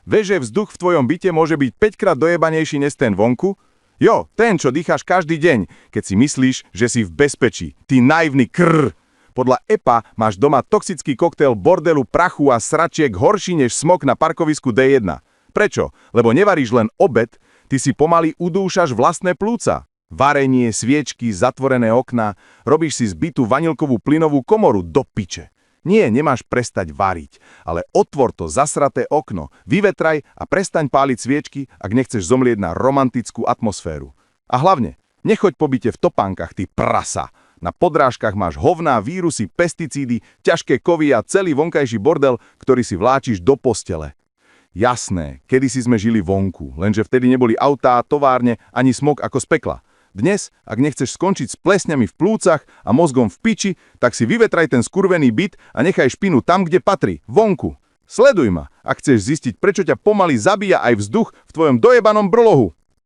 Vieš, že vzduch v tvojom byte môže byť 5-krát dojebanejší než ten vonku? Jo, ten, čo dýcháš každý deň, keď si myslíš, že si v bezpečí. Ty naivný krr. Podľa EPA máš doma toxický koktail bordelu, prachu a sračiek horší než smog na parkovisku D1. Prečo? Lebo nevaríš len obed, ty si pomaly udúšaš vlastné plúca. Varenie, sviečky, zatvorené okná, robíš si z bytu vanilkovú plynovú komoru do piče. Nie, nemáš prestať variť, ale otvor to zasraté okno, vyvetraj a prestaň páliť sviečky, ak nechceš zomlieť na romantickú atmosféru. A hlavne, nechoď po byte v topánkach, ty prasa. Na podrážkach máš hovná, vírusy, pesticídy, ťažké kovy a celý vonkajší bordel, ktorý si vláčiš do postele. Jasné, kedysi sme žili vonku, lenže vtedy neboli autá, továrne ani smog ako z pekla. Dnes, ak nechceš skončiť s plesňami v plúcach a mozgom v piči, tak si vyvetraj ten skurvený byt a nechaj špinu tam, kde patrí, vonku. Sleduj ma, ak chceš zistiť, prečo ťa pomaly zabíja aj vzduch v tvojom dojebanom brlohu.